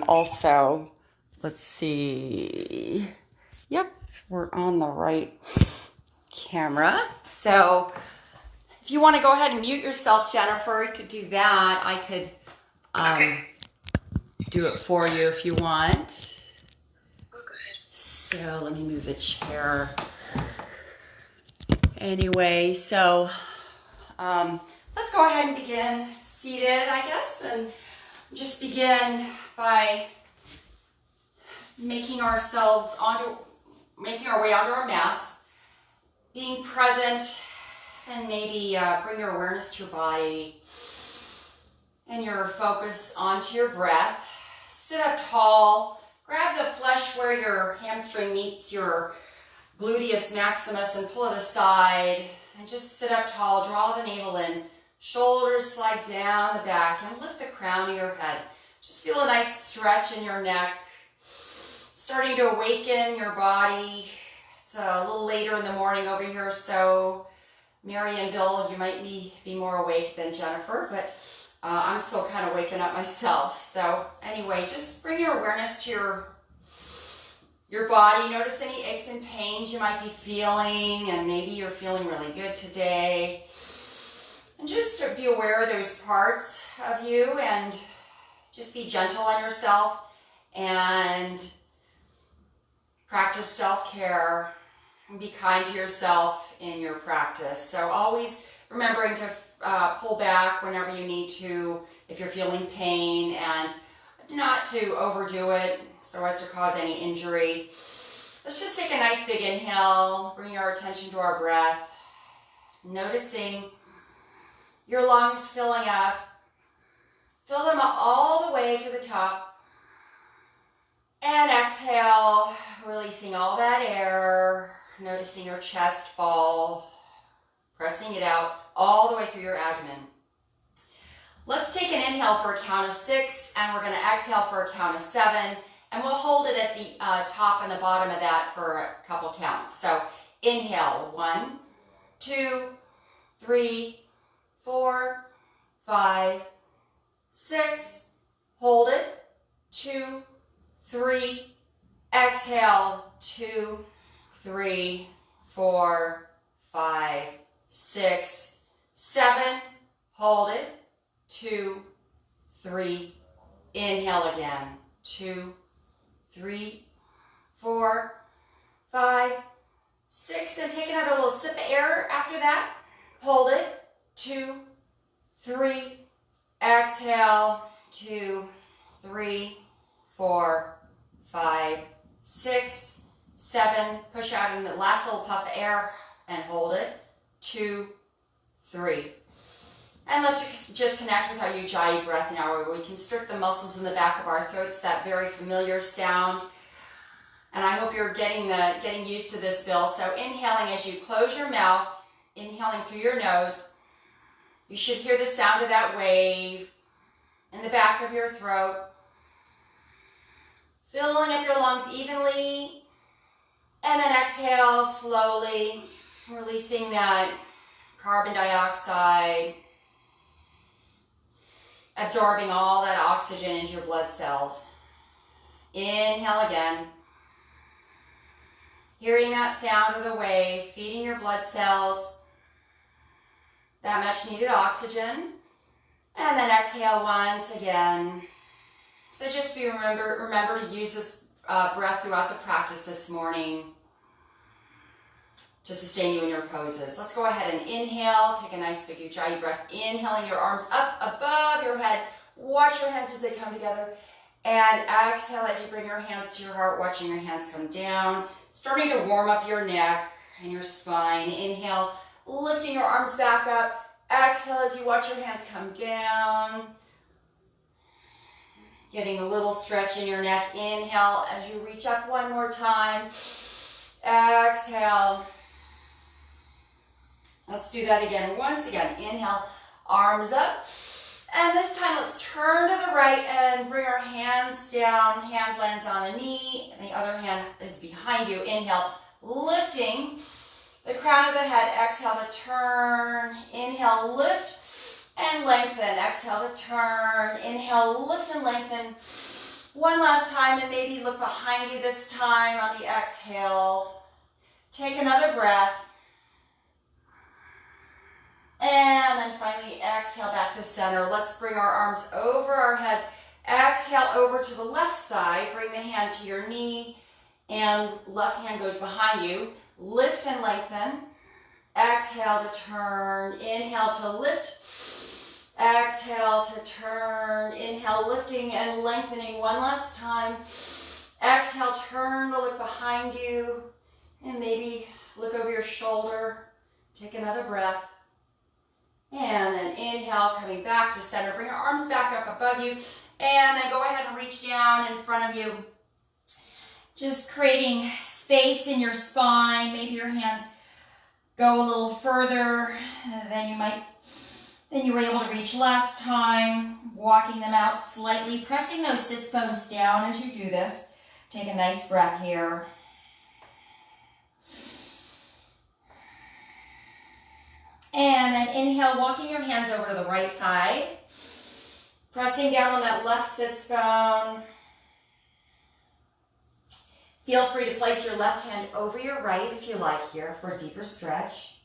also, let's see. Yep, we're on the right camera. So if you want to go ahead and mute yourself, Jennifer, you could do that. I could do it for you if you want. So let me move the chair. Anyway, so let's go ahead and begin seated, I guess, and just begin by making our way onto our mats, being present, and maybe bring your awareness to your body and your focus onto your breath. Sit up tall, grab the flesh where your hamstring meets your gluteus maximus and pull it aside, and just sit up tall, draw the navel in, shoulders slide down the back, and lift the crown of your head. Just feel a nice stretch in your neck, starting to awaken your body. It's a little later in the morning over here, so Mary and Bill, you might be more awake than Jennifer, but I'm still kind of waking up myself. So anyway, just bring your awareness to your body. Notice any aches and pains you might be feeling, and maybe you're feeling really good today. And just to be aware of those parts of you, and just be gentle on yourself and practice self-care and be kind to yourself in your practice. So always remembering to pull back whenever you need to if you're feeling pain, and not to overdo it so as to cause any injury. Let's just take a nice big inhale, bring our attention to our breath, noticing your lungs filling up. Fill them up all the way to the top. And exhale, releasing all that air, noticing your chest fall, pressing it out all the way through your abdomen. Let's take an inhale for a count of 6, and we're going to exhale for a count of 7, and we'll hold it at the top and the bottom of that for a couple counts. So inhale, 1, 2, 3, 4, 5, 6, hold it, 2, 3, exhale, 2, 3, 4, 5, 6, 7, hold it, 2, 3, inhale again, 2, 3, 4, 5, 6, and take another little sip of air after that, hold it, 2, 3, exhale, 2, 3, 4, 5, 6, 7, push out in the last little puff of air and hold it, 2, 3. And let's just connect with our Ujjayi breath now, where we constrict the muscles in the back of our throats, that very familiar sound. And I hope you're getting used to this, Bill. So inhaling as you close your mouth, inhaling through your nose, you should hear the sound of that wave in the back of your throat, filling up your lungs evenly. And then exhale slowly, releasing that carbon dioxide, absorbing all that oxygen into your blood cells. Inhale again. Hearing that sound of the wave, feeding your blood cells that much needed oxygen. And then exhale once again. So just remember to use this breath throughout the practice this morning to sustain you in your poses. Let's go ahead and inhale. Take a nice big Ujjayi breath. Inhaling your arms up above your head. Watch your hands as they come together. And exhale as you bring your hands to your heart, watching your hands come down. Starting to warm up your neck and your spine. Inhale, lifting your arms back up. Exhale as you watch your hands come down. Getting a little stretch in your neck. Inhale as you reach up one more time. Exhale. Let's do that again. Once again, inhale, arms up. And this time, let's turn to the right and bring our hands down. Hand lands on a knee, and the other hand is behind you. Inhale, lifting the crown of the head. Exhale to turn. Inhale, lift and lengthen. Exhale to turn. Inhale, lift and lengthen. One last time, and maybe look behind you this time on the exhale. Take another breath. And then finally exhale back to center. Let's bring our arms over our heads. Exhale over to the left side. Bring the hand to your knee and left hand goes behind you. Lift and lengthen. Exhale to turn. Inhale to lift. Exhale to turn. Inhale, lifting and lengthening one last time. Exhale, turn to look behind you and maybe look over your shoulder. Take another breath. And then inhale, coming back to center. Bring your arms back up above you. And then go ahead and reach down in front of you. Just creating space in your spine. Maybe your hands go a little further than you were able to reach last time. Walking them out slightly. Pressing those sits bones down as you do this. Take a nice breath here. And then inhale, walking your hands over to the right side. Pressing down on that left sits bone. Feel free to place your left hand over your right if you like here for a deeper stretch.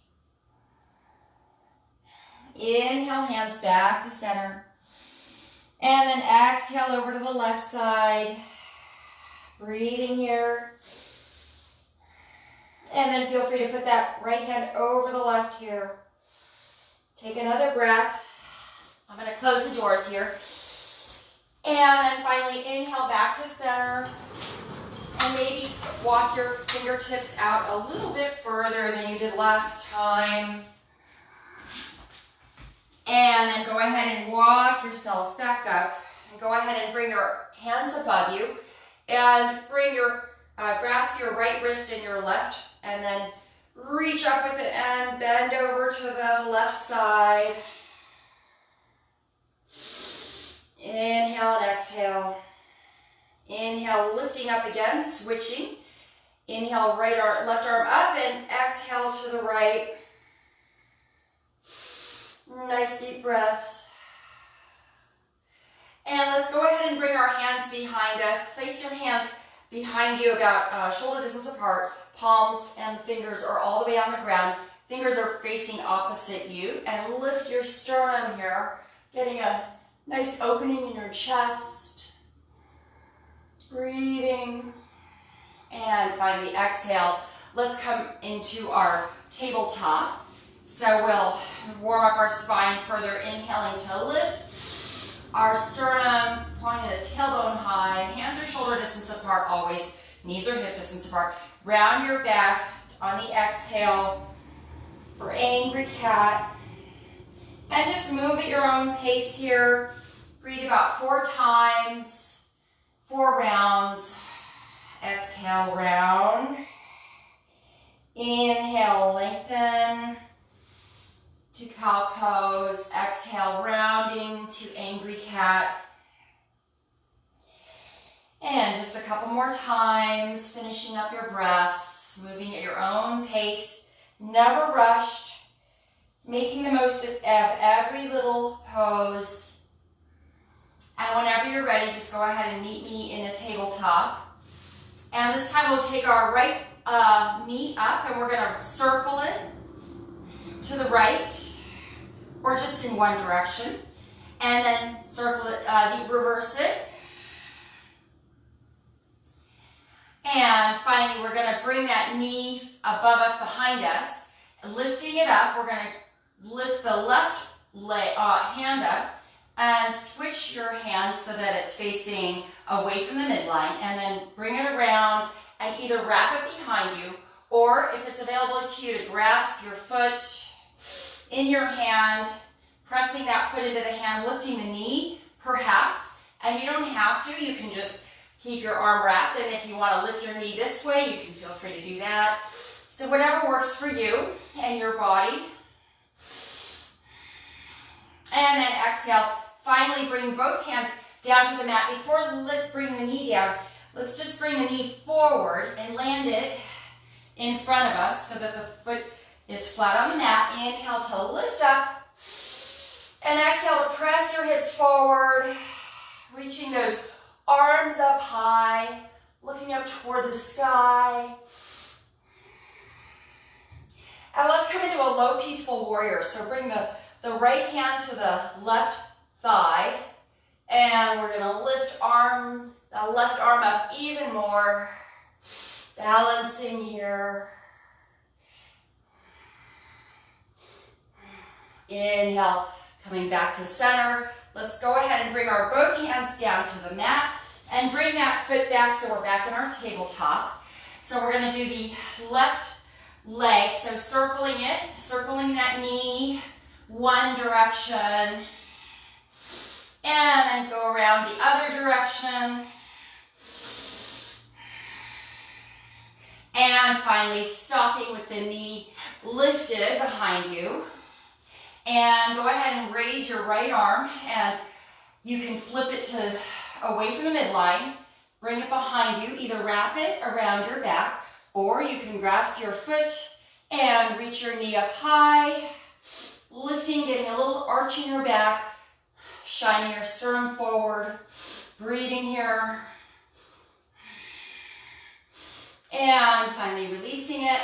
Inhale, hands back to center. And then exhale over to the left side. Breathing here. And then feel free to put that right hand over the left here. Take another breath. I'm going to close the doors here. And then finally inhale back to center. And maybe walk your fingertips out a little bit further than you did last time. And then go ahead and walk yourselves back up. And go ahead and bring your hands above you. And bring your, grasp your right wrist in your left. And then reach up with it and bend over to the left side. Inhale and exhale. Inhale, lifting up again, switching. Inhale, right arm, left arm up, and exhale to the right. Nice deep breaths. And let's go ahead and bring our hands behind us. Place your hands behind you about shoulder distance apart. Palms and fingers are all the way on the ground. Fingers are facing opposite you. And lift your sternum here, getting a nice opening in your chest. Breathing. And finally exhale. Let's come into our tabletop. So we'll warm up our spine further, inhaling to lift. Our sternum pointing the tailbone high. Hands are shoulder distance apart always. Knees are hip distance apart. Round your back on the exhale for angry cat. And just move at your own pace here. Breathe about 4 times, 4 rounds. Exhale, round. Inhale, lengthen to cow pose. Exhale, rounding to angry cat. And just a couple more times, finishing up your breaths, moving at your own pace, never rushed, making the most of every little pose. And whenever you're ready, just go ahead and meet me in a tabletop. And this time we'll take our right knee up and we're going to circle it to the right or just in one direction. And then circle it, reverse it. And finally, we're going to bring that knee above us, behind us. Lifting it up, we're going to lift the left hand up and switch your hand so that it's facing away from the midline. And then bring it around and either wrap it behind you, or if it's available to you, to grasp your foot in your hand, pressing that foot into the hand, lifting the knee, perhaps. And you don't have to. You can just keep your arm wrapped, and if you want to lift your knee this way, you can feel free to do that. So whatever works for you and your body. And then exhale. Finally, bring both hands down to the mat. Before bring the knee down, let's just bring the knee forward and land it in front of us so that the foot is flat on the mat. Inhale to lift up. And exhale to press your hips forward, reaching those Arms up high, looking up toward the sky. And let's come into a low peaceful warrior. So bring the right hand to the left thigh. And we're going to lift the left arm up even more. Balancing here. Inhale, coming back to center. Let's go ahead and bring our both hands down to the mat and bring that foot back so we're back in our tabletop. So we're going to do the left leg, so circling it, circling that knee, one direction, and then go around the other direction. And finally stopping with the knee lifted behind you. And go ahead and raise your right arm, and you can flip it away from the midline, bring it behind you, either wrap it around your back, or you can grasp your foot and reach your knee up high, lifting, getting a little arch in your back, shining your sternum forward, breathing here, and finally releasing it,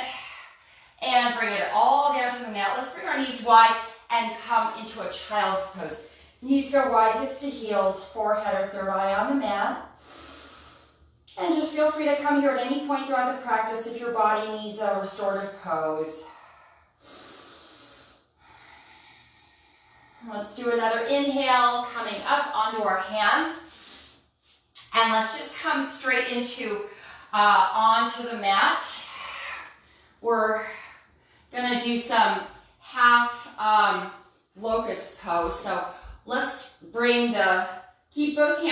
and bring it all down to the mat. Let's bring our knees wide and come into a child's pose. Knees go wide, hips to heels, forehead or third eye on the mat. And just feel free to come here at any point throughout the practice if your body needs a restorative pose. Let's do another inhale, coming up onto our hands. And let's just come straight into onto the mat. We're gonna do some half locust pose. So let's keep both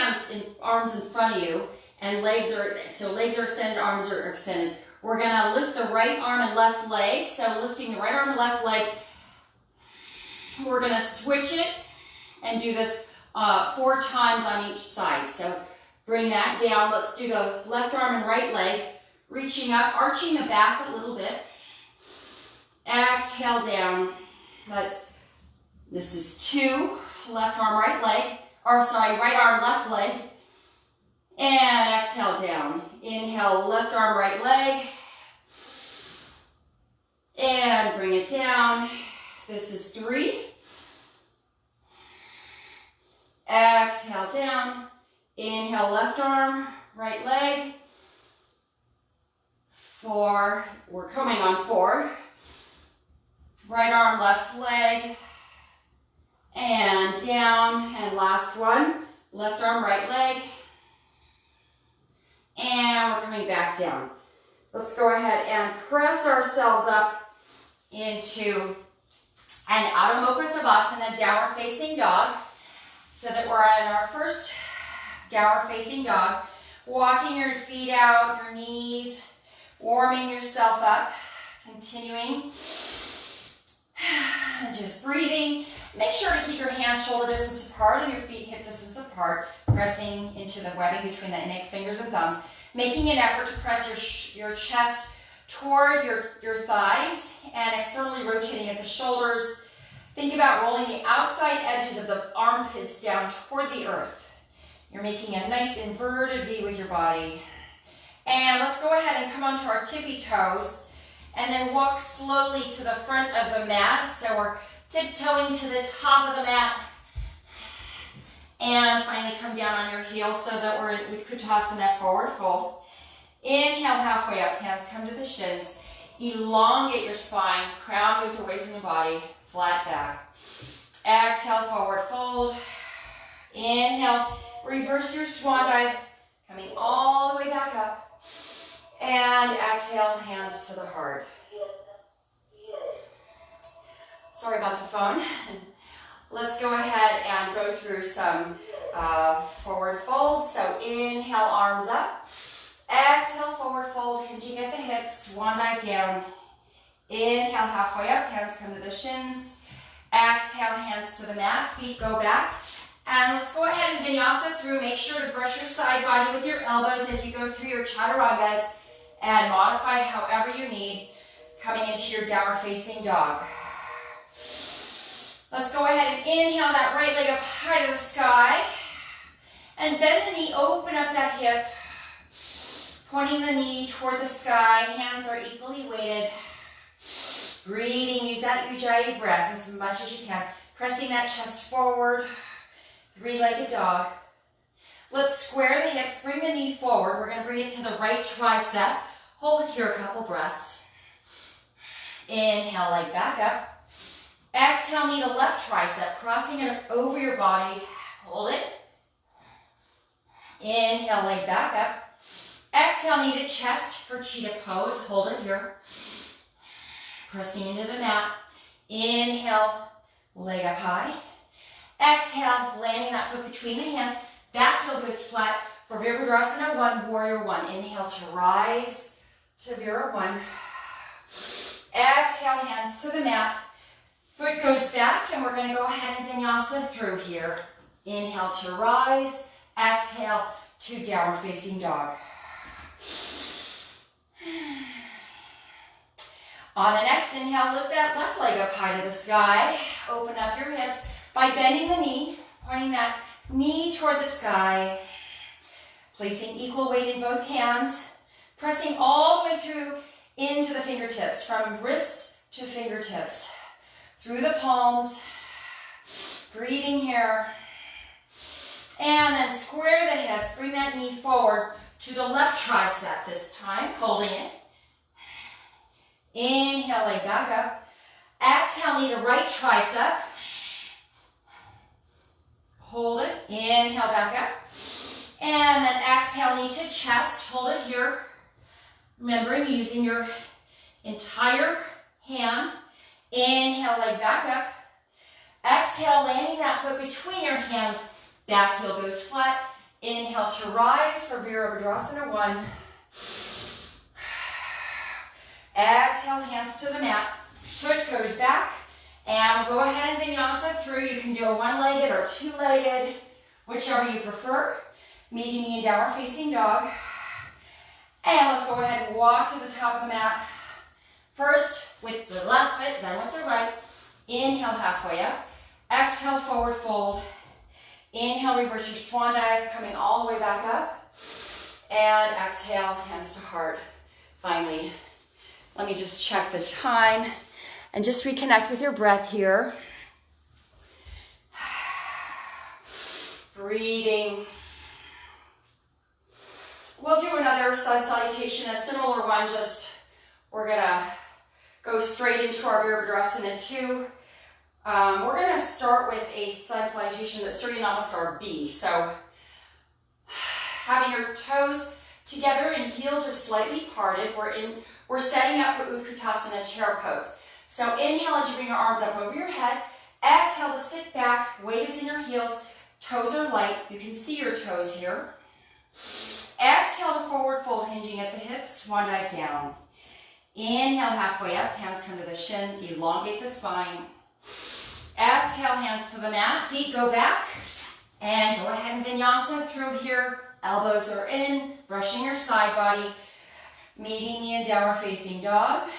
arms in front of you, and legs are extended, arms are extended. We're gonna lift the right arm and left leg. So lifting the right arm and left leg, we're gonna switch it and do this 4 times on each side. So bring that down. Let's do the left arm and right leg, reaching up, arching the back a little bit. Exhale down. This is 2, left arm, right leg, right arm, left leg. And exhale down. Inhale, left arm, right leg. And bring it down. This is 3. Exhale down. Inhale, left arm, right leg. 4. We're coming on 4. Right arm, left leg, and down, and last one, left arm, right leg, and we're coming back down. Let's go ahead and press ourselves up into an Adho Mukha Savasana, downward facing dog, so that we're in our first downward facing dog, walking your feet out, your knees, warming yourself up, continuing. And just breathing. Make sure to keep your hands shoulder distance apart and your feet hip distance apart, pressing into the webbing between the index fingers and thumbs, making an effort to press your chest toward your thighs and externally rotating at the shoulders. Think about rolling the outside edges of the armpits down toward the earth. You're making a nice inverted V with your body. And let's go ahead and come onto our tippy toes. And then walk slowly to the front of the mat. So we're tiptoeing to the top of the mat. And finally come down on your heels so that we're in Utkatasana, forward fold. Inhale, halfway up, hands come to the shins. Elongate your spine, crown goes away from the body, flat back. Exhale, forward fold. Inhale, reverse your swan dive, coming all the way back up. And exhale, hands to the heart. Sorry about the phone. Let's go ahead and go through some forward folds. So inhale, arms up. Exhale, forward fold, hinging at the hips, swan dive down. Inhale, halfway up, hands come to the shins. Exhale, hands to the mat, feet go back. And let's go ahead and vinyasa through. Make sure to brush your side body with your elbows as you go through your chaturangas. And modify however you need, coming into your downward facing dog. Let's go ahead and inhale that right leg up high to the sky. And bend the knee, open up that hip, pointing the knee toward the sky. Hands are equally weighted. Breathing, use that Ujjayi breath as much as you can. Pressing that chest forward, three-legged dog. Let's square the hips, bring the knee forward. We're gonna bring it to the right tricep. Hold it here a couple breaths. Inhale, leg back up. Exhale, knee to left tricep, crossing it over your body. Hold it. Inhale, leg back up. Exhale, knee to chest for cheetah pose. Hold it here. Pressing into the mat. Inhale, leg up high. Exhale, landing that foot between the hands. Back heel goes flat for Virabhadrasana 1, Warrior 1. Inhale to rise to Vira 1. Exhale, hands to the mat. Foot goes back, and we're going to go ahead and vinyasa through here. Inhale to rise. Exhale to downward facing dog. On the next inhale, lift that left leg up high to the sky. Open up your hips by bending the knee, pointing that knee toward the sky. Placing equal weight in both hands. Pressing all the way through into the fingertips, from wrists to fingertips. Through the palms. Breathing here. And then square the hips. Bring that knee forward to the left tricep this time, holding it. Inhale, leg back up. Exhale, knee to right tricep. Hold it. Inhale, back up. And then exhale, knee to chest. Hold it here. Remembering using your entire hand. Inhale, leg back up. Exhale, landing that foot between your hands. Back heel goes flat. Inhale to rise for Virabhadrasana 1. Exhale, hands to the mat. Foot goes back. And we'll go ahead and vinyasa through. You can do a one-legged or two-legged, whichever you prefer. Meeting knee in downward facing dog. And let's go ahead and walk to the top of the mat. First with the left foot, then with the right. Inhale, halfway up. Exhale, forward fold. Inhale, reverse your swan dive, coming all the way back up. And exhale, hands to heart. Finally, let me just check the time and just reconnect with your breath here. Breathing. We'll do another sun salutation, a similar one, just we're gonna go straight into our Virabhadrasana 2. We're gonna start with a sun salutation that's Surya Namaskar B. So having your toes together and heels are slightly parted, we're setting up for Utkatasana chair pose. So inhale as you bring your arms up over your head. Exhale to sit back, weight is in your heels, toes are light, you can see your toes here. Exhale to forward fold, hinging at the hips, swan dive down. Inhale, halfway up, hands come to the shins, elongate the spine. Exhale, hands to the mat, feet go back. And go ahead and vinyasa through here. Elbows are in, brushing your side body. Meeting knee in downward facing dog.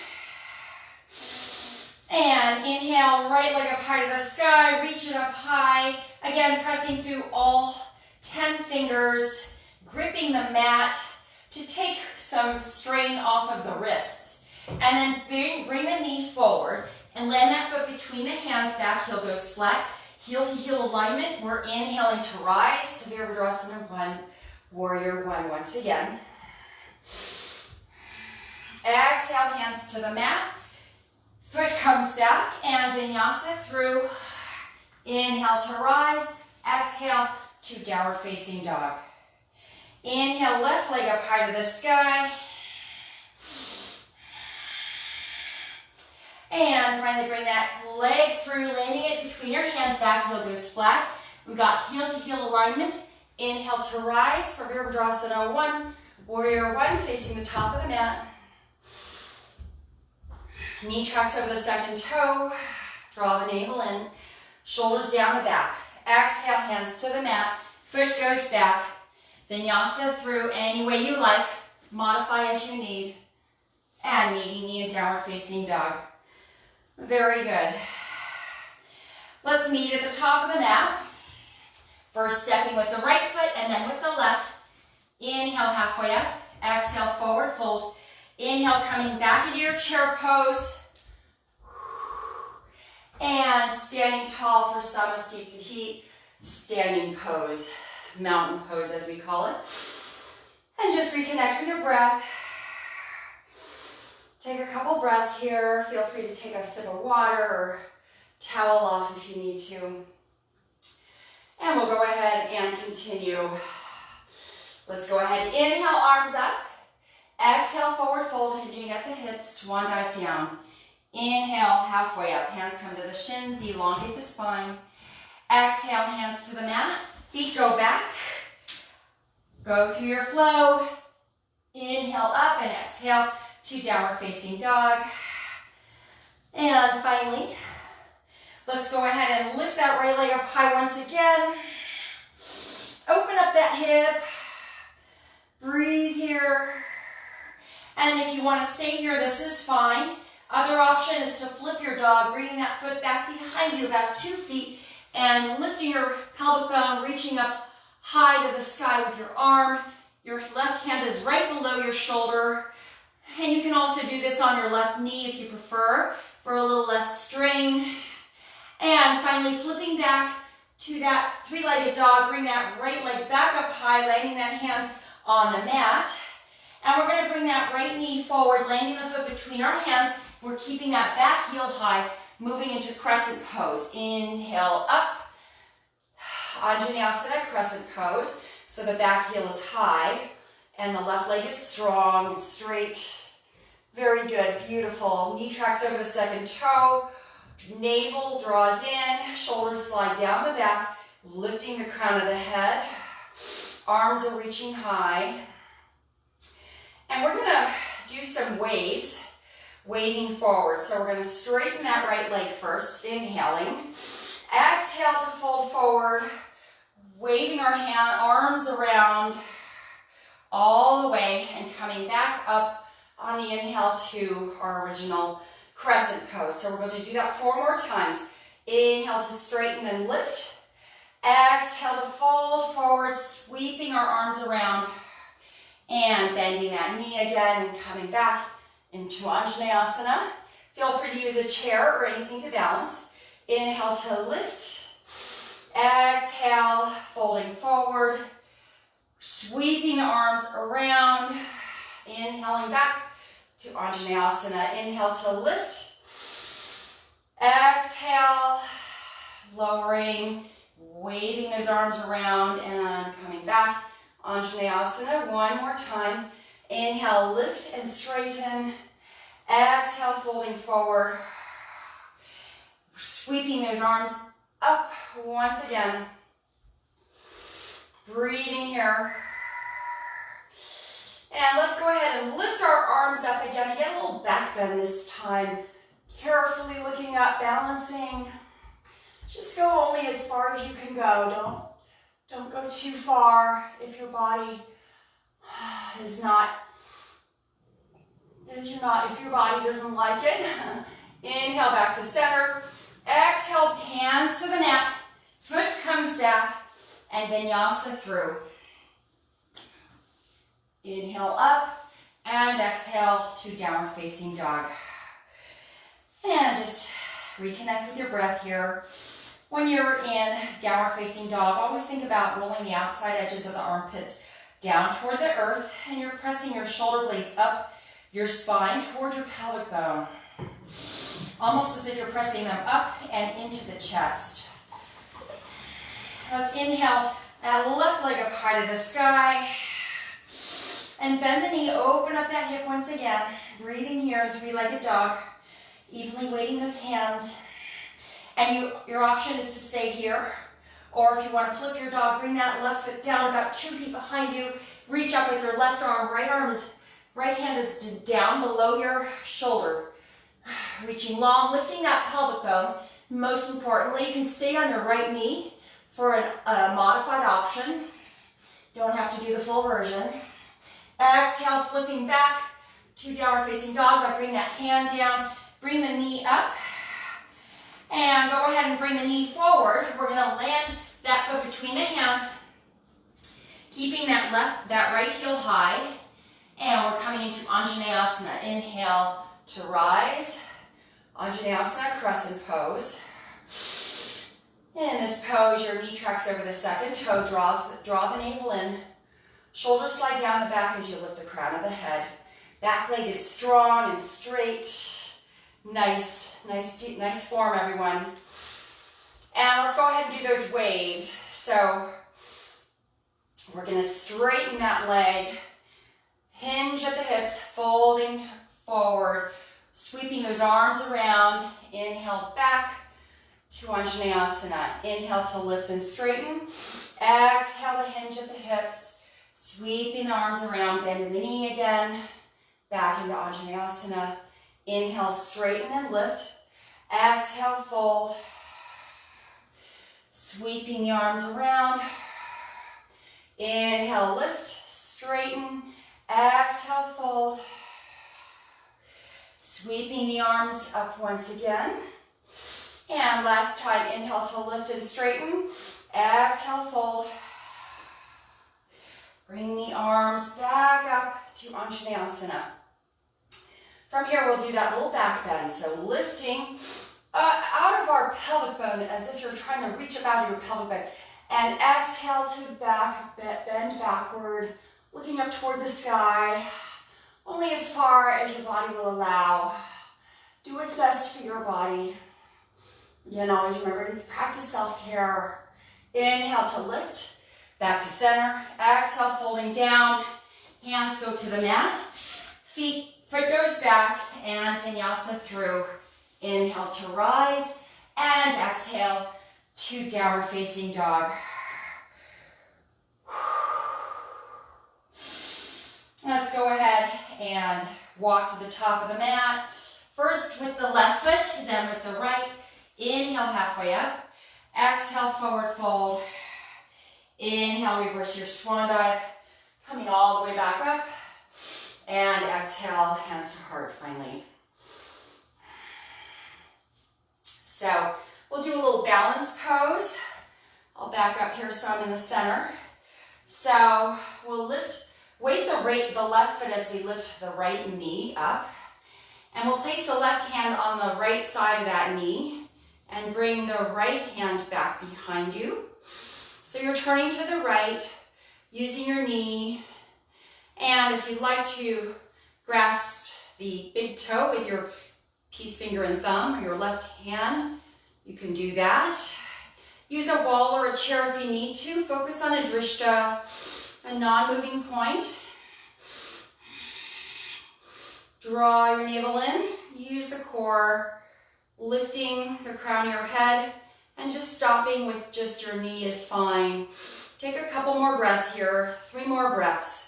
And inhale, right leg up high to the sky, reach it up high. Again, pressing through all 10 fingers, gripping the mat to take some strain off of the wrists. And then bring the knee forward and land that foot between the hands, back heel goes flat. Heel to heel alignment, we're inhaling to rise to Virabhadrasana 1, Warrior 1 once again. Exhale, hands to the mat. Foot comes back and vinyasa through. Inhale to rise. Exhale to downward facing dog. Inhale, left leg up high to the sky. And finally bring that leg through, landing it between your hands, back heel goes flat. We've got heel to heel alignment. Inhale to rise for Virabhadrasana 1, Warrior 1, facing the top of the mat. Knee tracks over the second toe. Draw the navel in. Shoulders down the back. Exhale, hands to the mat. Foot goes back. Vinyasa through any way you like. Modify as you need. And meeting knee in downward facing dog. Very good. Let's meet at the top of the mat. First stepping with the right foot and then with the left. Inhale, halfway up. Exhale, forward fold. Inhale, coming back into your chair pose. And standing tall for Samasthiti heat. Standing pose, mountain pose as we call it. And just reconnect with your breath. Take a couple breaths here. Feel free to take a sip of water or towel off if you need to. And we'll go ahead and continue. Let's go ahead. Inhale, arms up. Exhale, forward fold, hinging at the hips. Swan dive down. Inhale, halfway up. Hands come to the shins. Elongate the spine. Exhale, hands to the mat. Feet go back. Go through your flow. Inhale up and exhale to downward facing dog. And finally, let's go ahead and lift that right leg up high once again. Open up that hip. Breathe here. And if you want to stay here, this is fine. Other option is to flip your dog, bringing that foot back behind you, about 2 feet, and lifting your pelvic bone, reaching up high to the sky with your arm. Your left hand is right below your shoulder. And you can also do this on your left knee if you prefer, for a little less strain. And finally, flipping back to that three-legged dog, bring that right leg back up high, landing that hand on the mat. And we're going to bring that right knee forward, landing the foot between our hands. We're keeping that back heel high, moving into crescent pose. Inhale up. Anjaneyasana, crescent pose. So the back heel is high and the left leg is strong and straight. Very good, beautiful. Knee tracks over the second toe. Navel draws in, shoulders slide down the back, lifting the crown of the head. Arms are reaching high. And we're going to do some waves, waving forward. So we're going to straighten that right leg first, inhaling. Exhale to fold forward, waving our arms around all the way and coming back up on the inhale to our original crescent pose. So we're going to do that 4 more times. Inhale to straighten and lift. Exhale to fold forward, sweeping our arms around and bending that knee again and coming back into Anjaneyasana. Feel free to use a chair or anything to balance. Inhale to lift. Exhale, folding forward, sweeping the arms around. Inhaling back to Anjaneyasana. Inhale to lift. Exhale, lowering, waving those arms around and coming back. Anjaneyasana, 1 more time. Inhale, lift and straighten. Exhale, folding forward. Sweeping those arms up once again. Breathing here. And let's go ahead and lift our arms up again. Again, a little back bend this time. Carefully looking up, balancing. Just go only as far as you can go. Don't go too far if your body is not, if your body doesn't like it. Inhale back to center. Exhale, hands to the mat. Foot comes back and vinyasa through. Inhale up and exhale to downward facing dog. And just reconnect with your breath here. When you're in downward facing dog, always think about rolling the outside edges of the armpits down toward the earth, and you're pressing your shoulder blades up your spine toward your pelvic bone. Almost as if you're pressing them up and into the chest. Let's inhale that left leg up high to the sky. And bend the knee, open up that hip once again. Breathing here, three-legged dog. Evenly weighting those hands. And your option is to stay here. Or if you want to flip your dog, bring that left foot down about 2 feet behind you. Reach up with your left arm. Right hand is down below your shoulder. Reaching long, lifting that pelvic bone. Most importantly, you can stay on your right knee for a modified option. Don't have to do the full version. Exhale, flipping back to downward facing dog by bringing that hand down. Bring the knee up. And go ahead and bring the knee forward. We're going to land that foot between the hands, keeping that right heel high, and we're coming into Anjaneyasana. Inhale to rise. Anjaneyasana, crescent pose. In this pose, your knee tracks over the second toe, draw the navel in. Shoulders slide down the back as you lift the crown of the head. Back leg is strong and straight. Nice, deep, nice form, everyone. And let's go ahead and do those waves. So we're going to straighten that leg, hinge at the hips, folding forward, sweeping those arms around. Inhale back to Anjaneyasana. Inhale to lift and straighten. Exhale to hinge at the hips, sweeping the arms around, bending the knee again. Back into Anjaneyasana. Inhale, straighten and lift. Exhale, fold. Sweeping the arms around. Inhale, lift, straighten. Exhale, fold. Sweeping the arms up once again. And last time, inhale to lift and straighten. Exhale, fold. Bring the arms back up to Anjaneyasana. From here, we'll do that little back bend. So lifting out of our pelvic bone as if you're trying to reach up out of your pelvic bone. And exhale to bend backward, looking up toward the sky, only as far as your body will allow. Do what's best for your body. Again, always remember to practice self-care. Inhale to lift, back to center. Exhale, folding down. Hands go to the mat. Foot goes back and vinyasa through. Inhale to rise and exhale to downward facing dog. Let's go ahead and walk to the top of the mat. First with the left foot, then with the right. Inhale halfway up. Exhale, forward fold. Inhale, reverse your swan dive. Coming all the way back up. And exhale, hands to heart finally. So we'll do a little balance pose. I'll back up here so I'm in the center. So we'll weight the left foot as we lift the right knee up. And we'll place the left hand on the right side of that knee and bring the right hand back behind you. So you're turning to the right, using your knee. And if you'd like to grasp the big toe with your peace finger and thumb, or your left hand, you can do that. Use a wall or a chair if you need to. Focus on a drishta, a non-moving point. Draw your navel in. Use the core, lifting the crown of your head, and just stopping with just your knee is fine. Take a couple more breaths here. 3 more breaths.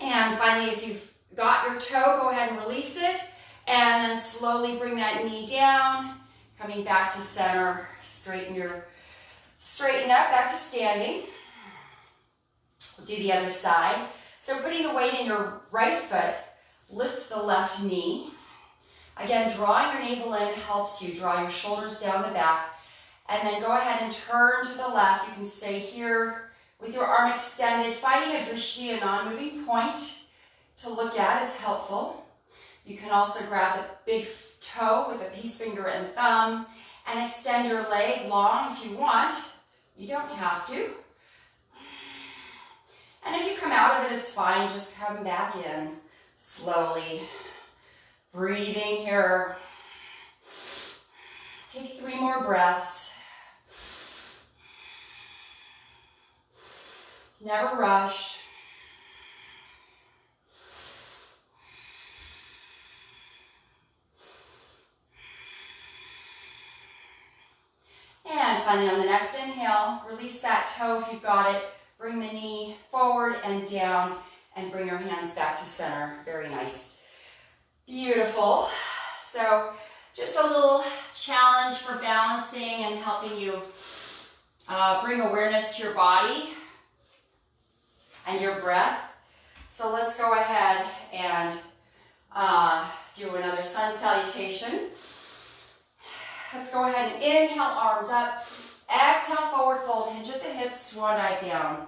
And finally, if you've got your toe, go ahead and release it. And then slowly bring that knee down. Coming back to center. Straighten up, back to standing. We'll do the other side. So putting the weight in your right foot, lift the left knee. Again, drawing your navel in helps you draw your shoulders down the back. And then go ahead and turn to the left. You can stay here with your arm extended. Finding a drishti, a non-moving point to look at is helpful. You can also grab the big toe with a peace finger and thumb and extend your leg long if you want. You don't have to. And if you come out of it, it's fine. Just come back in slowly. Breathing here. Take 3 more breaths. Never rushed. And finally, on the next inhale, release that toe if you've got it. Bring the knee forward and down and bring your hands back to center. Very nice. Beautiful. So just a little challenge for balancing and helping you bring awareness to your body and your breath. So let's go ahead and Do another sun salutation. Let's go ahead and inhale, arms up. Exhale, forward fold, hinge at the hips, swan dive down.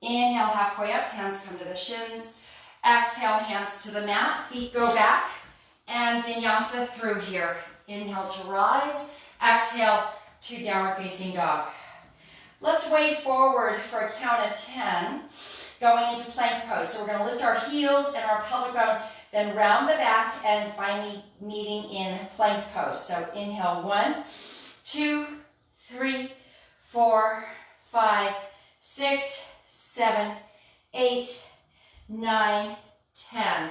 Inhale, halfway up, hands come to the shins. Exhale, hands to the mat, feet go back, and vinyasa through here. Inhale to rise, exhale to downward facing dog. Let's wave forward for a count of 10, going into plank pose. So we're going to lift our heels and our pelvic bone, then round the back, and finally meeting in plank pose. So inhale, 1, 2, 3, 4, 5, 6, 7, 8, 9, 10.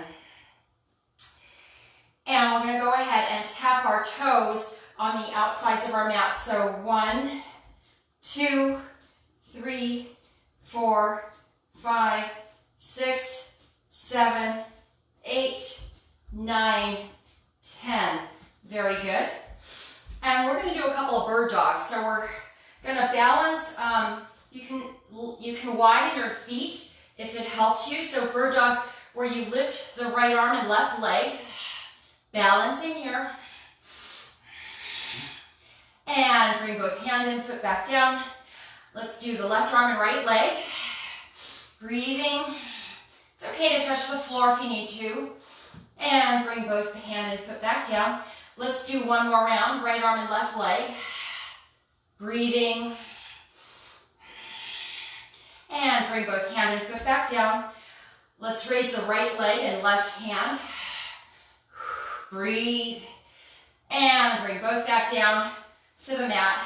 And we're going to go ahead and tap our toes on the outsides of our mat. So 1, 2, 3, 4, 5, 6, 7, 8, 9, 10. Very good. And we're going to do a couple of bird dogs. So we're going to balance. You can widen your feet if it helps you. So bird dogs, where you lift the right arm and left leg, balancing here, and bring both hand and foot back down. Let's do the left arm and right leg. Breathing. It's okay to touch the floor if you need to. And bring both the hand and foot back down. Let's do one more round, right arm and left leg. Breathing. And bring both hand and foot back down. Let's raise the right leg and left hand. Breathe. And bring both back down to the mat.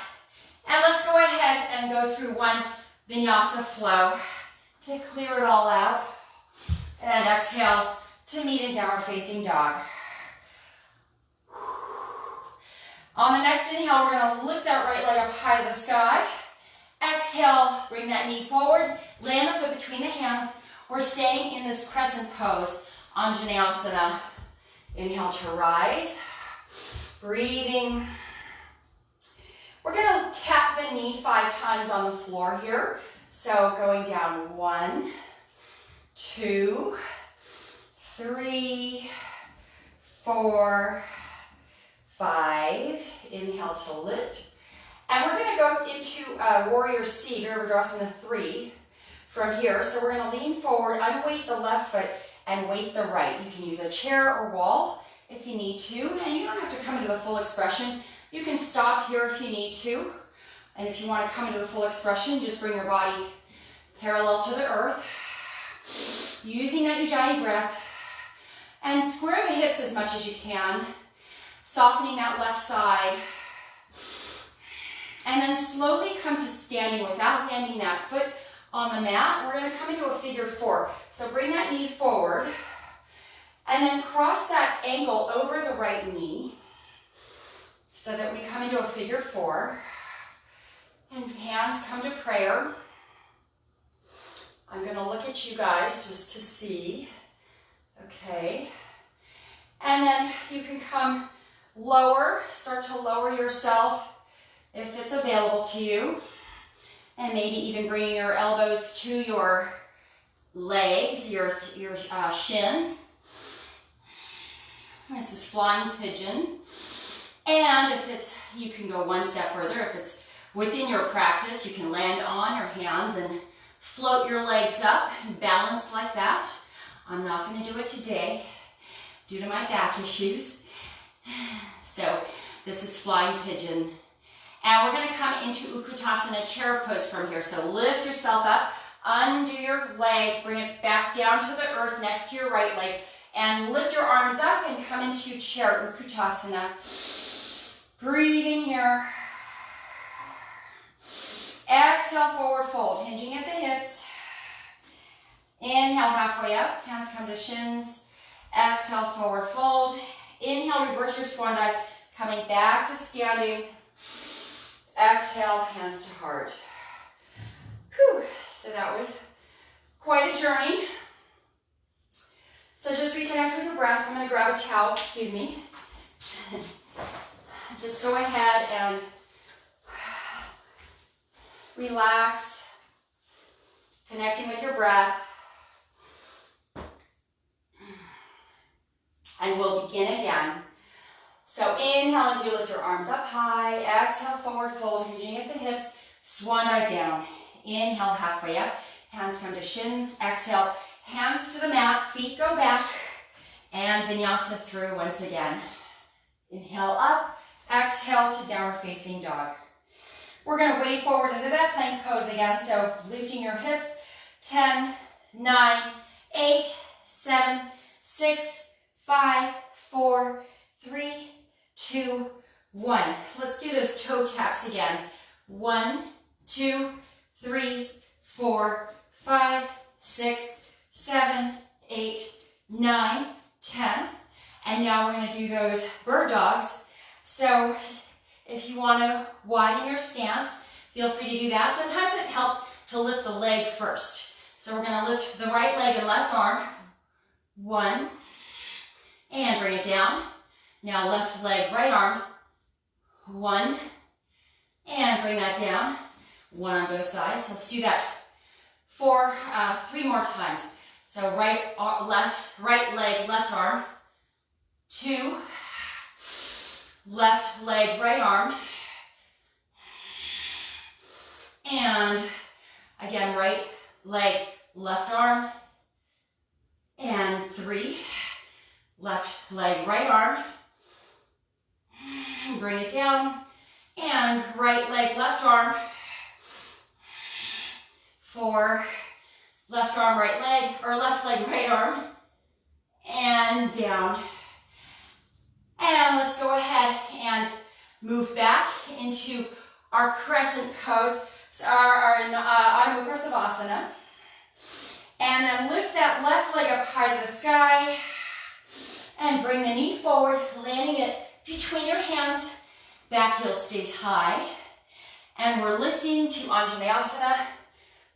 And let's go ahead and go through one vinyasa flow to clear it all out. And exhale to meet in downward facing dog. On the next inhale, we're going to lift that right leg up high to the sky. Exhale, bring that knee forward, land the foot between the hands. We're staying in this crescent pose, Anjaneyasana. Inhale to rise, breathing. We're going to tap the knee 5 times on the floor here. So going down 1, 2, 3, 4, 5. Inhale to lift. And we're going to go into warrior C, Virabhadrasana 3 from here. So we're going to lean forward, unweight the left foot, and weight the right. You can use a chair or wall if you need to, and you don't have to come into the full expression. You can stop here if you need to. And if you want to come into the full expression, just bring your body parallel to the earth, using that Ujjayi breath, and square the hips as much as you can, softening that left side. And then slowly come to standing without landing that foot on the mat. We're going to come into a figure 4. So bring that knee forward and then cross that ankle over the right knee so that we come into a figure 4. And hands come to prayer. I'm going to look at you guys just to see. Okay. And then you can come lower, start to lower yourself if it's available to you, and maybe even bringing your elbows to your legs, your shin. This is flying pigeon. And if it's, you can go one step further. If it's within your practice, you can land on your hands and float your legs up and balance like that. I'm not going to do it today due to my back issues. So this is flying pigeon. And we're going to come into Utkatasana chair pose from here. So lift yourself up, undo your leg, bring it back down to the earth next to your right leg, and lift your arms up and come into chair Utkatasana. Breathing here. Exhale, forward fold, hinging at the hips. Inhale, halfway up, hands come to shins. Exhale, forward fold. Inhale, reverse your swan dive, coming back to standing. Exhale, hands to heart. Whew. So that was quite a journey. So just reconnect with your breath. I'm going to grab a towel, excuse me. Just go ahead and relax, connecting with your breath. And we'll begin again. So inhale as you lift your arms up high. Exhale, forward fold, hinging at the hips. Swan dive down. Inhale, halfway up. Hands come to shins. Exhale, hands to the mat. Feet go back. And vinyasa through once again. Inhale up. Exhale to downward facing dog. We're going to wave forward into that plank pose again. So lifting your hips. 10, 9, 8, 7, 6, 5, 4, 3, 2, 1. Let's do those toe taps again. 1, 2, 3, 4, 5, 6, 7, 8, 9, 10. And now we're going to do those bird dogs. So if you want to widen your stance, feel free to do that. Sometimes it helps to lift the leg first. So we're going to lift the right leg and left arm. 1. And bring it down. Now left leg, right arm. 1. And bring that down. 1 on both sides. Let's do that for 3 more times. So right leg, left arm. 2. Left leg, right arm. And again, right leg, left arm. And 3. Left leg, right arm. Bring it down. And right leg, left arm. 4. Left arm, right leg, or left leg, right arm. And down. And let's go ahead and move back into our crescent pose, so our Adho Mukha Savasana. And then lift that left leg up high to the sky. And bring the knee forward, landing it between your hands. Back heel stays high. And we're lifting to Anjaneyasana,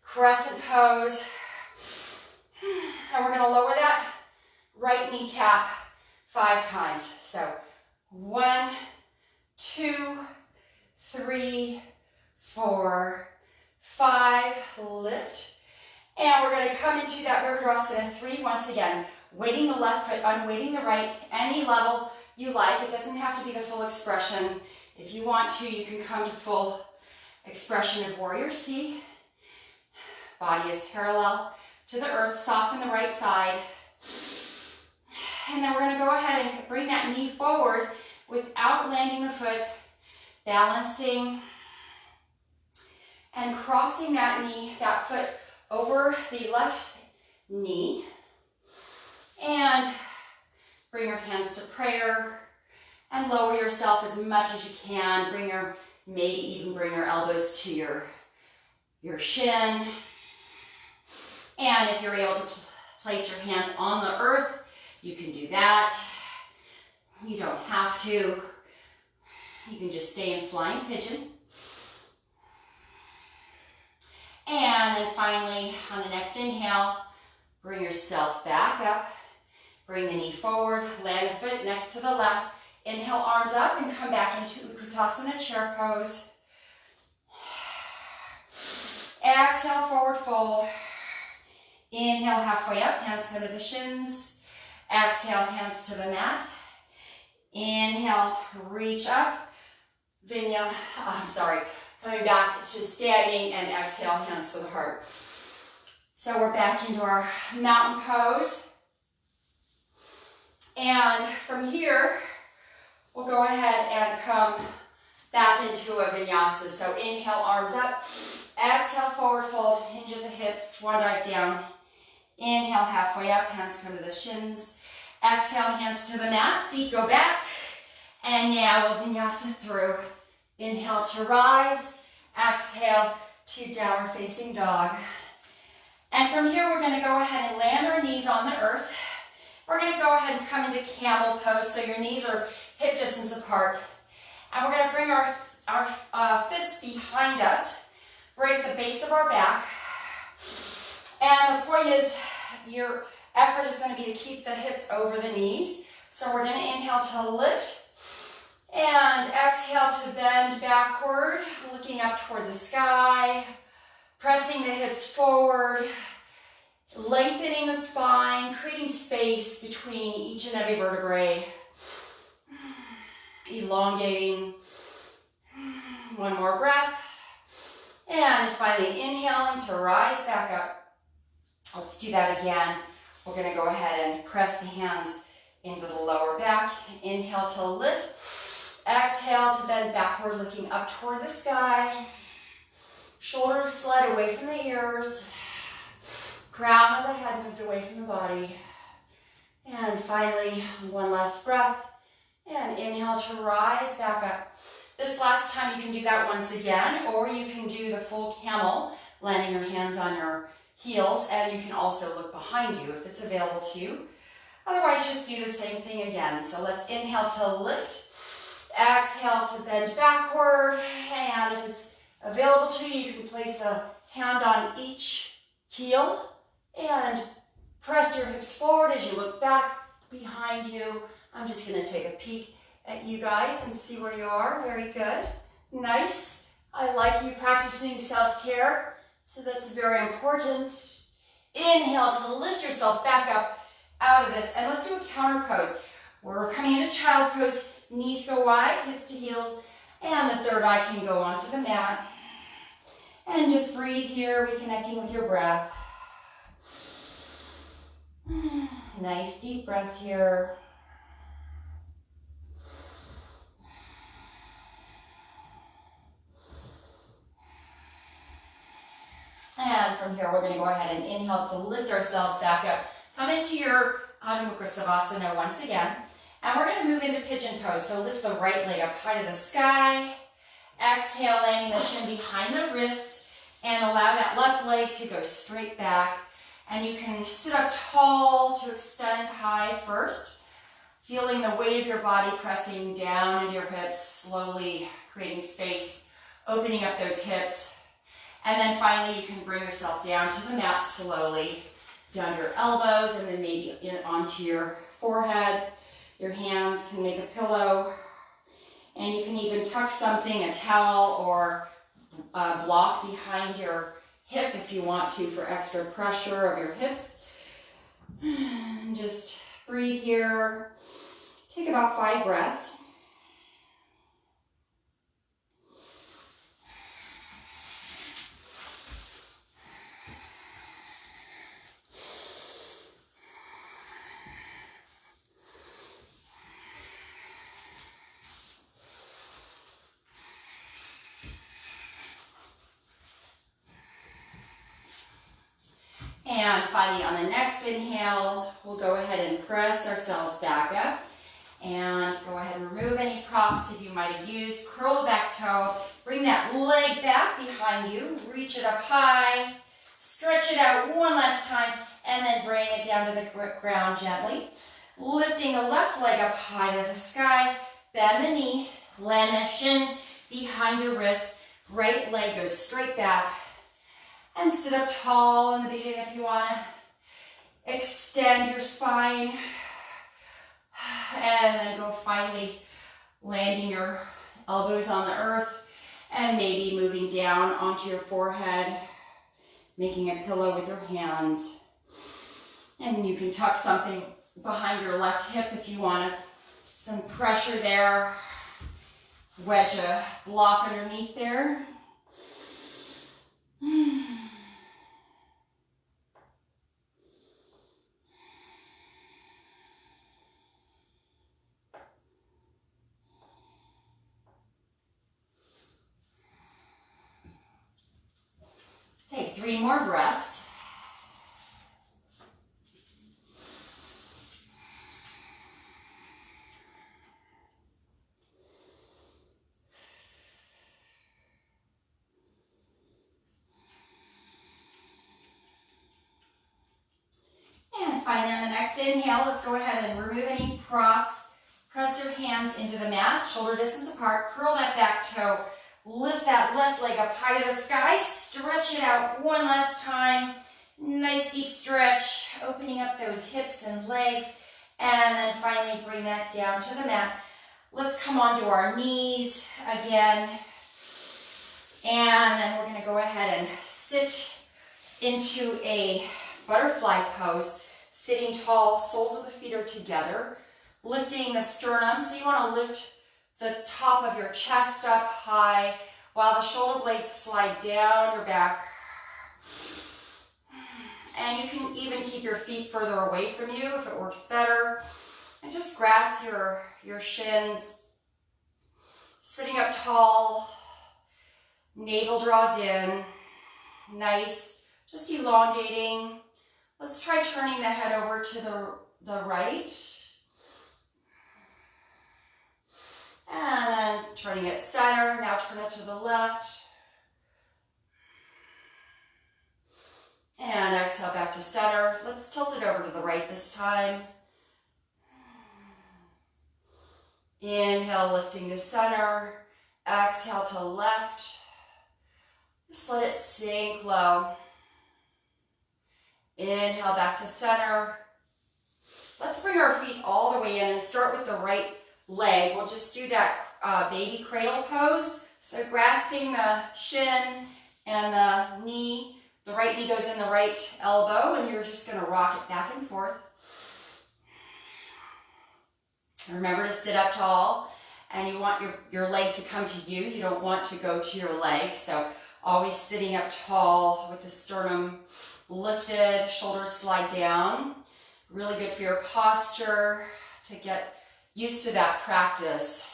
crescent pose. And we're going to lower that right kneecap 5 times. So 1, 2, 3, 4, 5, lift. And we're going to come into that Virabhadrasana 3 once again. Weighting the left foot, unweighting the right, any level you like. It doesn't have to be the full expression. If you want to, you can come to full expression of warrior C. Body is parallel to the earth. Soften the right side. And then we're going to go ahead and bring that knee forward without landing the foot, balancing and crossing that knee, that foot over the left knee. And bring your hands to prayer and lower yourself as much as you can. Maybe even bring your elbows to your shin. And if you're able to place your hands on the earth, you can do that. You don't have to. You can just stay in flying pigeon. And then finally, on the next inhale, bring yourself back up. Bring the knee forward, land the foot next to the left. Inhale, arms up, and come back into Utkatasana, chair pose. Exhale, forward fold. Inhale, halfway up, hands come to the shins. Exhale, hands to the mat. Inhale, reach up. Coming back to standing, and exhale, hands to the heart. So we're back into our mountain pose. And from here, we'll go ahead and come back into a vinyasa. So inhale, arms up. Exhale, forward fold, hinge at the hips, swan dive down. Inhale, halfway up, hands come to the shins. Exhale, hands to the mat, feet go back. And now we'll vinyasa through. Inhale to rise. Exhale to downward facing dog. And from here, we're going to go ahead and land our knees on the earth. We're going to go ahead and come into camel pose, so your knees are hip distance apart. And we're going to bring our fists behind us, right at the base of our back. And the point is, your effort is going to be to keep the hips over the knees. So we're going to inhale to lift, and exhale to bend backward, looking up toward the sky, pressing the hips forward. Lengthening the spine, creating space between each and every vertebrae. Elongating. One more breath. And finally inhaling to rise back up. Let's do that again. We're going to go ahead and press the hands into the lower back. Inhale to lift. Exhale to bend backward, looking up toward the sky. Shoulders slide away from the ears. Crown of the head moves away from the body. And finally, one last breath. And inhale to rise back up. This last time you can do that once again, or you can do the full camel, landing your hands on your heels, and you can also look behind you if it's available to you. Otherwise, just do the same thing again. So let's inhale to lift. Exhale to bend backward. And if it's available to you, you can place a hand on each heel and press your hips forward as you look back behind you. I'm just going to take a peek at you guys and see where you are. Very good. Nice. I like you practicing self-care, so that's very important. Inhale to lift yourself back up out of this, and let's do a counter pose. We're coming into child's pose. Knees go wide, hips to heels, and the third eye can go onto the mat. And just breathe here, reconnecting with your breath. Nice deep breaths here. And from here, we're going to go ahead and inhale to lift ourselves back up. Come into your Adho Mukha Savasana once again. And we're going to move into pigeon pose. So lift the right leg up high to the sky. Exhale, landing the shin behind the wrists. And allow that left leg to go straight back. And you can sit up tall to extend high first. Feeling the weight of your body pressing down into your hips, slowly creating space, opening up those hips. And then finally, you can bring yourself down to the mat slowly, down to your elbows, and then maybe onto your forehead. Your hands can make a pillow. And you can even tuck something, a towel or a block behind your hip if you want to for extra pressure of your hips. And just breathe here. Take about 5 breaths. And finally, on the next inhale, we'll go ahead and press ourselves back up. And go ahead and remove any props that you might have used. Curl the back toe. Bring that leg back behind you. Reach it up high. Stretch it out one last time. And then bring it down to the ground gently. Lifting the left leg up high to the sky. Bend the knee. Land the shin behind your wrist. Right leg goes straight back. And sit up tall in the beginning if you want to extend your spine. And then go finally landing your elbows on the earth and maybe moving down onto your forehead, making a pillow with your hands. And you can tuck something behind your left hip if you want some pressure there. Wedge a block underneath there. Take 3 more breaths. And finally, on the next inhale, let's go ahead and remove any props. Press your hands into the mat, shoulder distance apart. Curl that back toe. Lift that left leg up high to the sky. Stretch it out one last time. Nice deep stretch, opening up those hips and legs. And then finally bring that down to the mat. Let's come onto our knees again. And then we're going to go ahead and sit into a butterfly pose, sitting tall, soles of the feet are together, lifting the sternum. So you want to lift the top of your chest up high while the shoulder blades slide down your back. And you can even keep your feet further away from you if it works better. And just grasp your shins, sitting up tall, navel draws in, nice, just elongating. Let's try turning the head over to the right. And then turning it center, now turn it to the left. And exhale back to center. Let's tilt it over to the right this time. Inhale, lifting to center. Exhale to left. Just let it sink low. Inhale back to center. Let's bring our feet all the way in and start with the right leg. We'll just do that baby cradle pose. So grasping the shin and the knee. The right knee goes in the right elbow and you're just going to rock it back and forth. Remember to sit up tall and you want your leg to come to you. You don't want to go to your leg. So always sitting up tall with the sternum lifted, shoulders slide down. Really good for your posture to get used to that practice.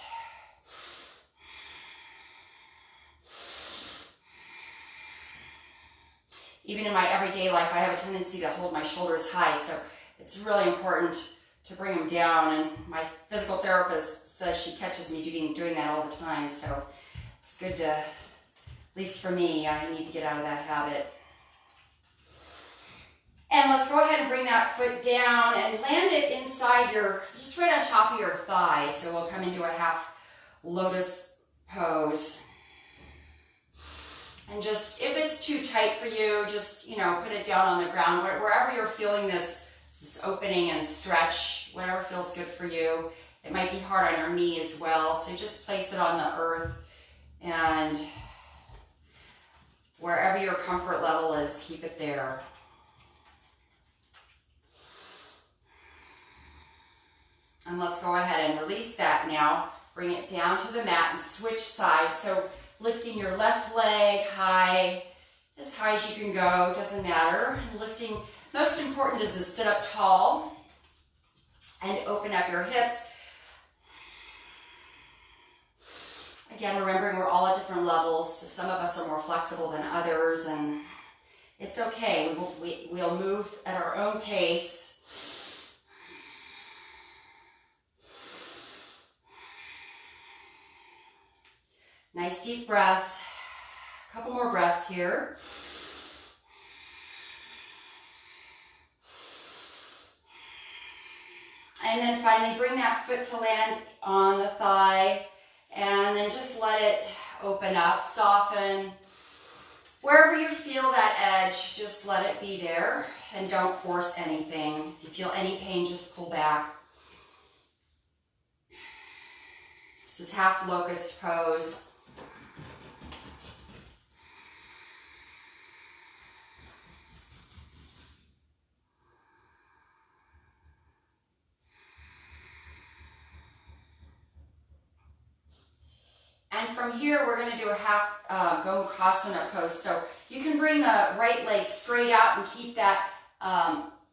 Even in my everyday life, I have a tendency to hold my shoulders high, so it's really important to bring them down. And my physical therapist says she catches me doing that all the time, so it's good to, at least for me, I need to get out of that habit. And let's go ahead and bring that foot down and land it inside just right on top of your thigh. So we'll come into a half lotus pose. And just, if it's too tight for you, just, put it down on the ground, wherever you're feeling this opening and stretch, whatever feels good for you. It might be hard on your knee as well, so just place it on the earth, and wherever your comfort level is, keep it there. And let's go ahead and release that now. Bring it down to the mat and switch sides. So lifting your left leg high, as high as you can go, doesn't matter. Lifting, most important is to sit up tall and open up your hips. Again, remembering we're all at different levels. Some of us are more flexible than others, and it's okay. We'll move at our own pace. Nice deep breaths. A couple more breaths here. And then finally bring that foot to land on the thigh, and then just let it open up, soften. Wherever you feel that edge, just let it be there and don't force anything. If you feel any pain, just pull back. This is half locust pose. And from here, we're going to do a half Gomukasana pose. So you can bring the right leg straight out and keep that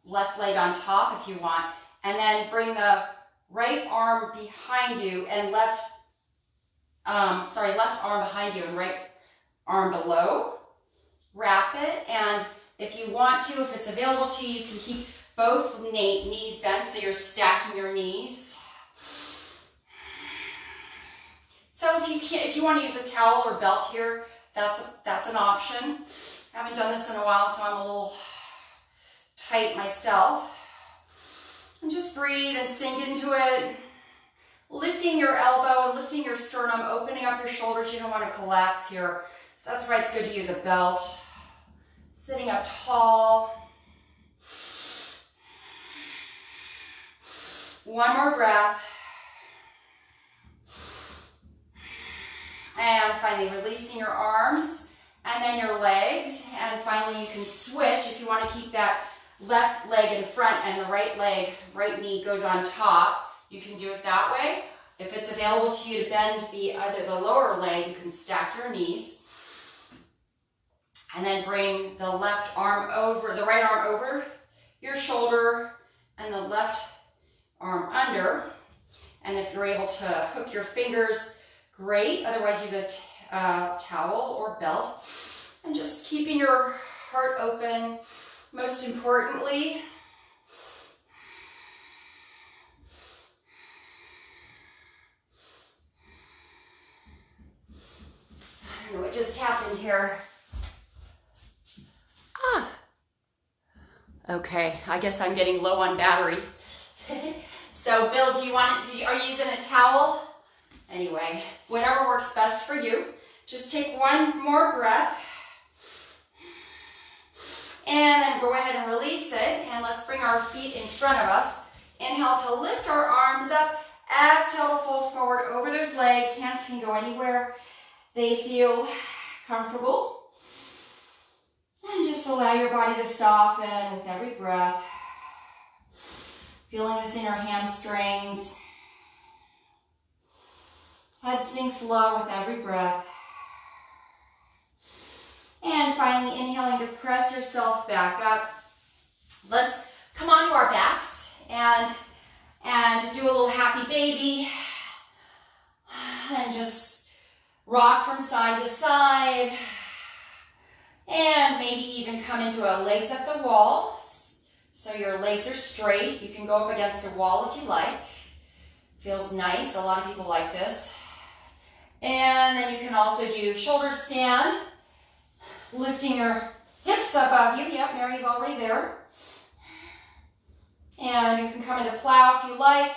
left leg on top if you want. And then bring the right arm behind you and left arm behind you and right arm below. Wrap it. And if you want to, if it's available to you, you can keep both knees bent so you're stacking your knees. So if you want to use a towel or belt here, that's an option. I haven't done this in a while, so I'm a little tight myself. And just breathe and sink into it. Lifting your elbow and lifting your sternum, opening up your shoulders. You don't want to collapse here. So that's why it's good to use a belt. Sitting up tall. One more breath. And finally releasing your arms and then your legs. And finally you can switch if you want to keep that left leg in front and the right knee goes on top. You can do it that way. If it's available to you to bend the lower leg, you can stack your knees. And then bring the right arm over your shoulder and the left arm under. And if you're able to hook your fingers, great. Otherwise, use a towel or belt. And just keeping your heart open. Most importantly, I don't know what just happened here. Okay, I guess I'm getting low on battery. So Bill, are you using a towel? Anyway, whatever works best for you. Just take one more breath. And then go ahead and release it. And let's bring our feet in front of us. Inhale to lift our arms up. Exhale to fold forward over those legs. Hands can go anywhere they feel comfortable. And just allow your body to soften with every breath. Feeling this in your hamstrings. Head sinks low with every breath. And finally, inhaling to press yourself back up. Let's come onto our backs and do a little happy baby. And just rock from side to side. And maybe even come into a legs at the wall. So your legs are straight. You can go up against a wall if you like. Feels nice. A lot of people like this. And then you can also do shoulder stand. Lifting your hips above you. Yep, Mary's already there. And you can come into plow if you like.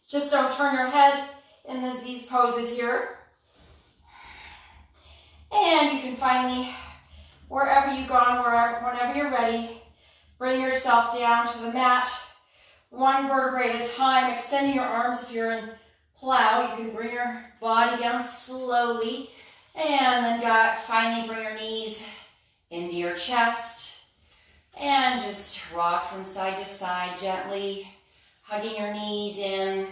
Just don't turn your head in these poses here. And you can finally, wherever you've gone, whenever you're ready, bring yourself down to the mat, one vertebrae at a time, extending your arms if you're in plow. You can bring your body down slowly, and then finally bring your knees into your chest, and just rock from side to side gently, hugging your knees in,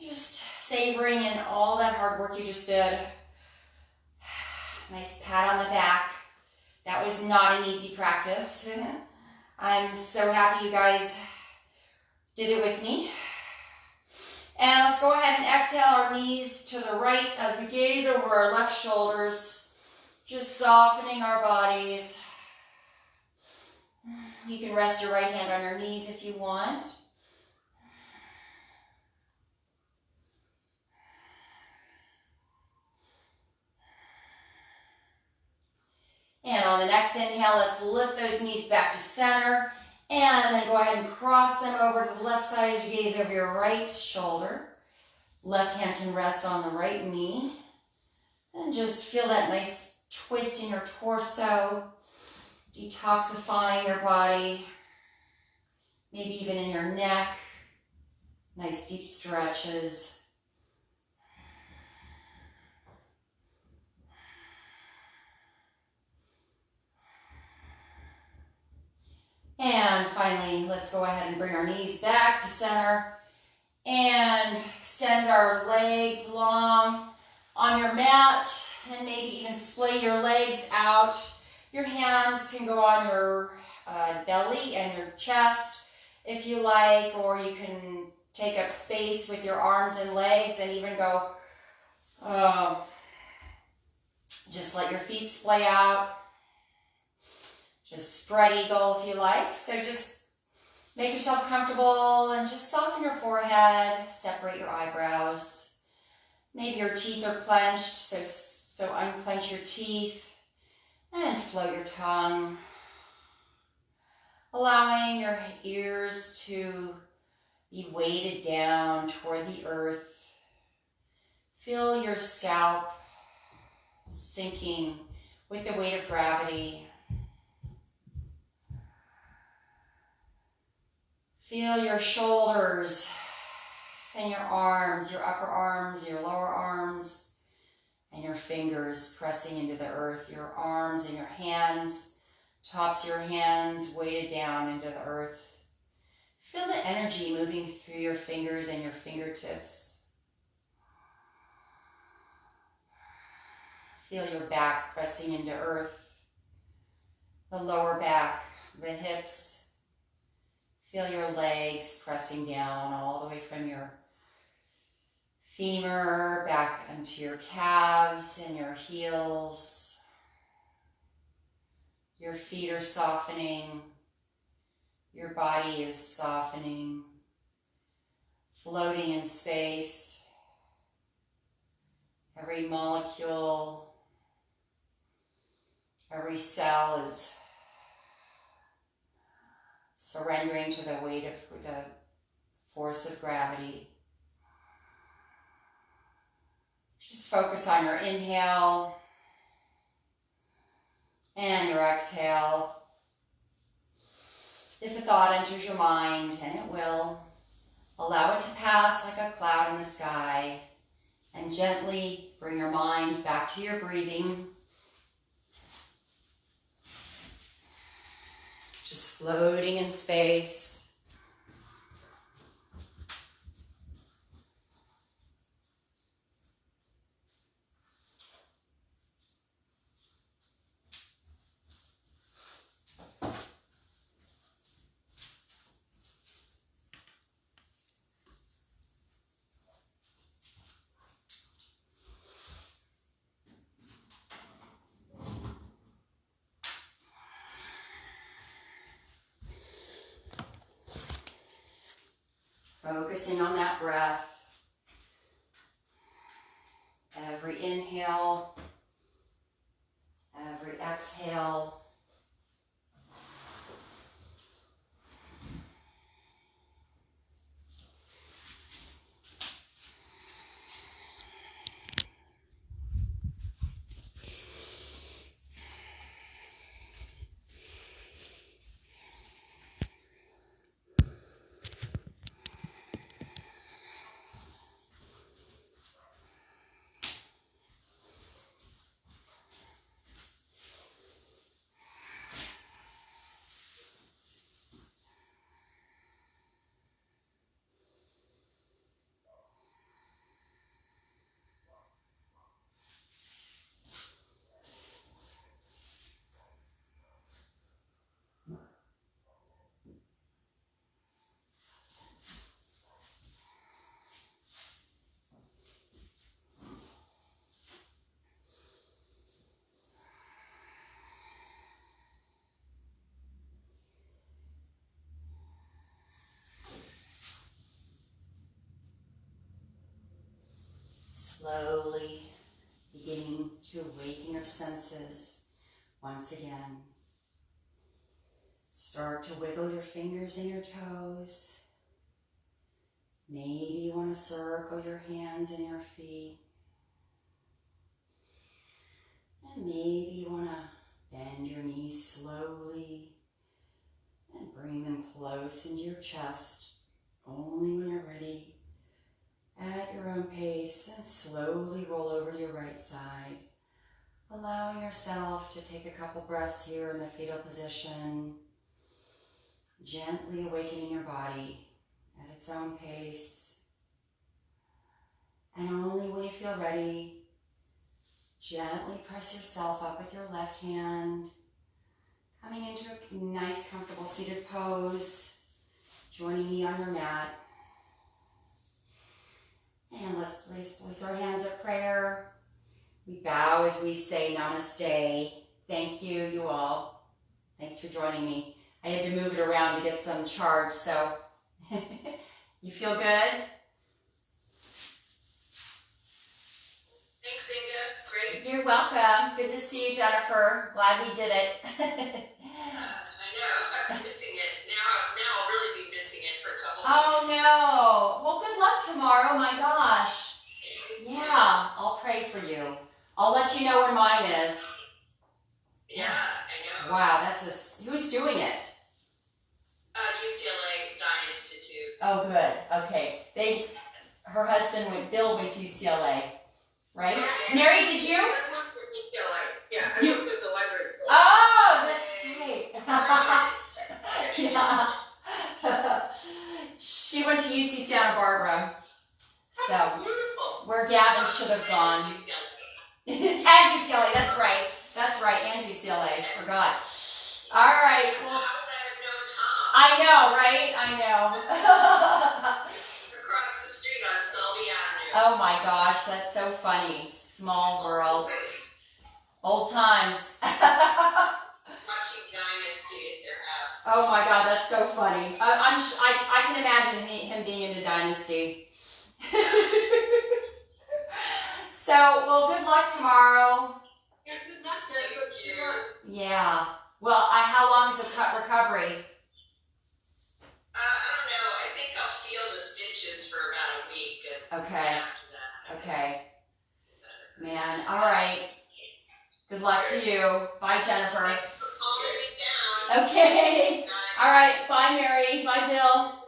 just savoring in all that hard work you just did. Nice pat on the back. That was not an easy practice. I'm so happy you guys did it with me. And let's go ahead and exhale our knees to the right as we gaze over our left shoulders, just softening our bodies. You can rest your right hand on your knees if you want. And on the next inhale, let's lift those knees back to center. And then go ahead and cross them over to the left side as you gaze over your right shoulder. Left hand can rest on the right knee. And just feel that nice twist in your torso, detoxifying your body, maybe even in your neck. Nice deep stretches. And finally, let's go ahead and bring our knees back to center and extend our legs long on your mat, and maybe even splay your legs out. Your hands can go on your belly and your chest if you like, or you can take up space with your arms and legs and even go, just let your feet splay out. Just spread eagle if you like. So just make yourself comfortable and just soften your forehead, separate your eyebrows. Maybe your teeth are clenched, so unclench your teeth and float your tongue. Allowing your ears to be weighted down toward the earth. Feel your scalp sinking with the weight of gravity. Feel your shoulders and your arms, your upper arms, your lower arms, and your fingers pressing into the earth. Your arms and your hands Tops of your hands weighted down into the earth. Feel the energy moving through your fingers and your fingertips. Feel your back pressing into earth. The lower back, the hips. Feel your legs pressing down all the way from your femur back into your calves and your heels. Your feet are softening. Your body is softening, floating in space. Every molecule, every cell is surrendering to the weight of the force of gravity. Just focus on your inhale and your exhale. If a thought enters your mind, and it will, allow it to pass like a cloud in the sky, and gently bring your mind back to your breathing. Just floating in space. Focusing on that breath. Every inhale, every exhale. Slowly beginning to awaken your senses once again. Start to wiggle your fingers and your toes. Maybe you want to circle your hands and your feet. And maybe you want to bend your knees slowly and bring them close into your chest, only when you're ready. At your own pace, and slowly roll over to your right side, allowing yourself to take a couple breaths here in the fetal position, gently awakening your body at its own pace. And only when you feel ready, gently press yourself up with your left hand, coming into a nice, comfortable seated pose, joining me on your mat. And let's place our hands at prayer. We bow as we say namaste. Thank you, you all. Thanks for joining me. I had to move it around to get some charge, so you feel good? Thanks, Inga. It's great. You're welcome. Good to see you, Jennifer. Glad we did it. I know. I'm missing it. Now I'll really be missing it for a couple of Oh, weeks. no. Well, good luck tomorrow. My gosh. Yeah, I'll pray for you. I'll let you know when mine is. Yeah, I know. Wow, who's doing it? UCLA Stein Institute. Oh, good. Okay. Her husband Bill went to UCLA, right? Yeah. Mary, did you? I worked at UCLA. Yeah, I You- worked at the library. Oh, that's great. She went to UC Santa Barbara, so Wonderful. where Gavin should have gone. And UCLA, that's right. That's right, and UCLA. Forgot. All right. Well, How would I have known Tom? I know, right? I know. Across the street on Selby Avenue. Oh my gosh, that's so funny. Small world. Old times. Watching Dynasty at their house. Oh my God, that's so funny. I can imagine him being into Dynasty. So, well, good luck tomorrow. Yeah, good luck to you. Yeah. Well, how long is the recovery? I don't know. I think I'll feel the stitches for about a week. And Okay. after that, Okay. Man, all right. Good luck to you. Bye, Jennifer. Thanks for calming me down. Okay. Bye. All right. Bye, Mary. Bye, Bill.